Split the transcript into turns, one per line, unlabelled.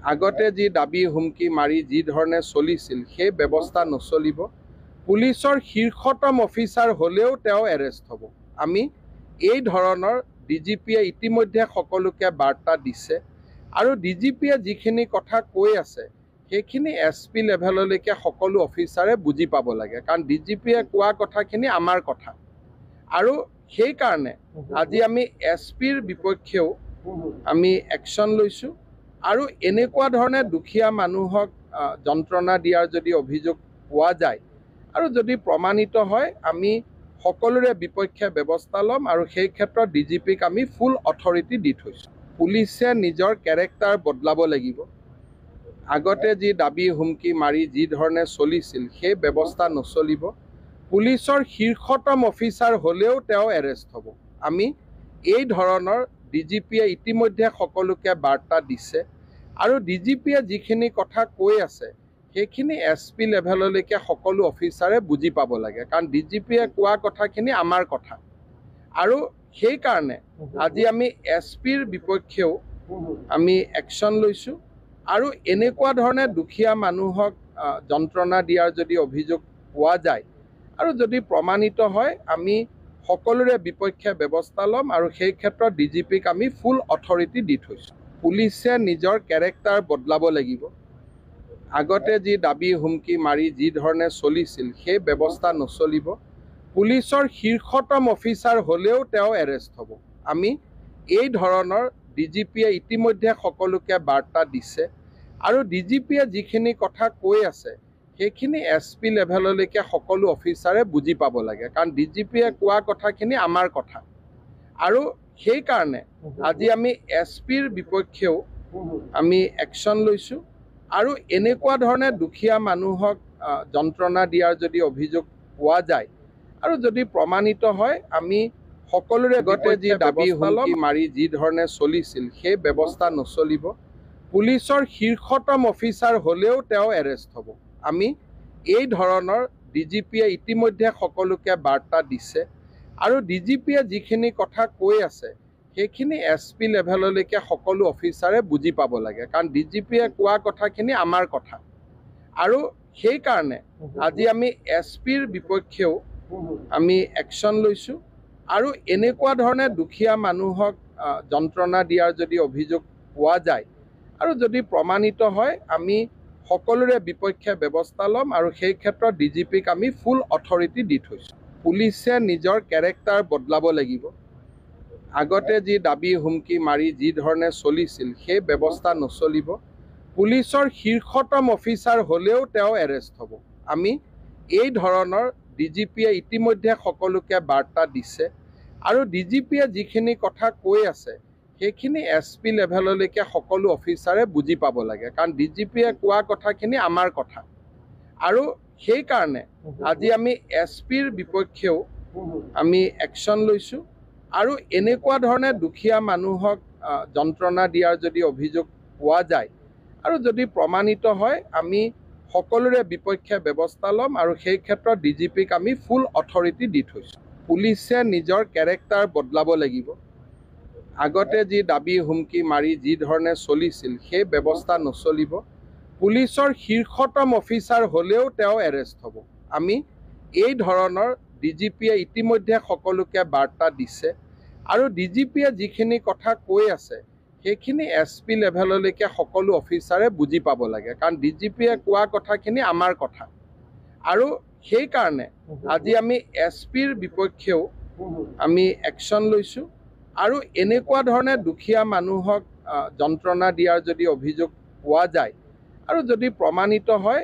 আগতে যি দাবী হুমকি মাৰি যি ধৰণে চলিছিল সেই ব্যৱস্থা নচলিব। পুলিচৰ শীৰ্ষতম অফিচাৰ হ'লেও তেওঁ এৰেষ্ট হ'ব। আমি এই ধৰণৰ ডিজিপিয়ে ইতিমধ্যে সকলোকে বাৰ্তা দিছে আৰু ডিজিপিয়ে যিখিনি কথা কৈ আছে সেইখিনি SP লেভেললৈকে সকলো অফিচাৰে বুজি পাব লাগে, কাৰণ ডিজিপিয়ে কোৱা কথাখিনি আমাৰ কথা। আৰু সেইকাৰণে আজি আমি SPৰ বিপক্ষেও আমি একশ্যন লৈছোঁ আৰু এনেকুৱা ধৰণে দুখীয়া মানুহক যন্ত্ৰণা দিয়াৰ যদি অভিযোগ পোৱা যায় আৰু যদি প্ৰমাণিত হয় আমি সকলোৰে বিপক্ষে ব্যৱস্থা ল'ম আৰু সেই ক্ষেত্ৰত ডিজিপিক আমি ফুল অথৰিটি দি থৈছোঁ। পুলিচে নিজৰ কেৰেক্টাৰ বদলাব লাগিব। আগতে যি দাবী হুমকি মাৰি যি ধৰণে চলিছিল সেই ব্যৱস্থা নচলিব। পুলিচৰ শীৰ্ষতম অফিচাৰ হ'লেও তেওঁ এৰেষ্ট হ'ব। আমি এই ধৰণৰ ডিজিপিয়ে ইতিমধ্যে সকলোকে বাৰ্তা দিছে আৰু ডিজিপিয়ে যিখিনি কথা কৈ আছে সেইখিনি SP লেভেললৈকে সকলো অফিচাৰে বুজি পাব লাগে, কাৰণ ডিজিপিয়ে কোৱা কথাখিনি আমাৰ কথা। আৰু সেইকাৰণে আজি আমি SPৰ বিপক্ষেও আমি একশ্যন লৈছোঁ আৰু এনেকুৱা ধৰণে দুখীয়া মানুহক যন্ত্ৰণা দিয়াৰ যদি অভিযোগ পোৱা যায় আৰু যদি প্ৰমাণিত হয় আমি সকলোৰে বিপক্ষে ব্যৱস্থা ল'ম আৰু সেই ক্ষেত্ৰত ডিজিপিক আমি ফুল অথৰিটি দি থৈছোঁ। পুলিচে নিজৰ কেৰেক্টাৰ বদলাব লাগিব। আগতে যি দাবী হুমকি মাৰি যি ধৰণে চলিছিল সেই ব্যৱস্থা নচলিব। পুলিচৰ শীৰ্ষতম অফিচাৰ হ'লেও তেওঁ এৰেষ্ট হ'ব। আমি এই ধৰণৰ ডিজিপিয়ে ইতিমধ্যে সকলোকে বাৰ্তা দিছে আৰু ডিজিপিয়ে যিখিনি কথা কৈ আছে সেইখিনি SP লেভেললৈকে সকলো অফিচাৰে বুজি পাব লাগে, কাৰণ ডিজিপিয়ে কোৱা কথাখিনি আমাৰ কথা। আৰু সেইকাৰণে আজি আমি SPৰ বিপক্ষেও আমি একশ্যন লৈছোঁ আৰু এনেকুৱা ধৰণে দুখীয়া মানুহক যন্ত্ৰণা দিয়াৰ যদি অভিযোগ পোৱা যায় আৰু যদি প্ৰমাণিত হয় আমি সকলোৰে আগতে যি দাবী হুমকি মাৰি যি ধৰণে চলিছিল সেই ব্যৱস্থা নচলিব। পুলিচৰ শীৰ্ষতম অফিচাৰ হ'লেও তেওঁ এৰেষ্ট হ'ব। আমি এই ধৰণৰ ডিজিপিয়ে ইতিমধ্যে সকলোকে বাৰ্তা দিছে আৰু ডিজিপিয়ে যিখিনি কথা কৈ আছে সেইখিনি SP লেভেললৈকে সকলো অফিচাৰে বুজি পাব লাগে, কাৰণ ডিজিপিয়ে কোৱা কথাখিনি আমাৰ কথা। আৰু সেইকাৰণে আজি আমি SPৰ বিপক্ষেও আমি একশ্যন লৈছোঁ আৰু এনেকুৱা ধৰণে দুখীয়া মানুহক যন্ত্ৰণা দিয়াৰ যদি অভিযোগ পোৱা যায় আৰু যদি প্ৰমাণিত হয় আমি সকলোৰে বিপক্ষে ব্যৱস্থা ল'ম আৰু সেই ক্ষেত্ৰত ডিজিপিক আমি ফুল অথৰিটি দি থৈছোঁ। পুলিচে নিজৰ কেৰেক্টাৰ বদলাব লাগিব। আগতে যি দাবী হুমকি মাৰি যি ধৰণে চলিছিল সেই ব্যৱস্থা নচলিব। পুলিচৰ শীৰ্ষতম অফিচাৰ হ'লেও তেওঁ এৰেষ্ট হ'ব। আমি এই ধৰণৰ ডিজিপিয়ে ইতিমধ্যে সকলোকে বাৰ্তা দিছে আৰু ডিজিপিয়ে যিখিনি কথা কৈ আছে সেইখিনি SP লেভেললৈকে সকলো অফিচাৰে বুজি পাব লাগে, কাৰণ ডিজিপিয়ে কোৱা কথাখিনি আমাৰ কথা। আৰু সেইকাৰণে আজি আমি SPৰ বিপক্ষেও আমি একশ্যন লৈছোঁ আৰু এনেকুৱা ধৰণে দুখীয়া মানুহক যন্ত্ৰণা দিয়াৰ যদি অভিযোগ পোৱা যায় আৰু যদি প্ৰমাণিত হয় আমি সকলোৰে বিপক্ষে ব্যৱস্থা ল'ম আৰু সেই ক্ষেত্ৰত ডিজিপিক আমি ফুল অথৰিটি দি থৈছোঁ। পুলিচে নিজৰ কেৰেক্টাৰ বদলাব লাগিব। আগতে যি দাবী হুমকি মাৰি যি ধৰণে চলিছিল সেই ব্যৱস্থা নচলিব। পুলিচৰ শীৰ্ষতম অফিচাৰ হ'লেও তেওঁ এৰেষ্ট হ'ব। আমি এই ধৰণৰ ডিজিপিয়ে ইতিমধ্যে সকলোকে বাৰ্তা দিছে আৰু ডিজিপিয়ে যিখিনি কথা কৈ আছে সেইখিনি SP লেভেললৈকে সকলো অফিচাৰে বুজি পাব লাগে, কাৰণ ডিজিপিয়ে কোৱা কথাখিনি আমাৰ কথা। আৰু সেইকাৰণে আজি আমি SPৰ বিপক্ষেও আমি একশ্যন লৈছোঁ আৰু এনেকুৱা ধৰণে দুখীয়া মানুহক যন্ত্ৰণা দিয়াৰ যদি অভিযোগ পোৱা যায় আৰু যদি প্ৰমাণিত হয়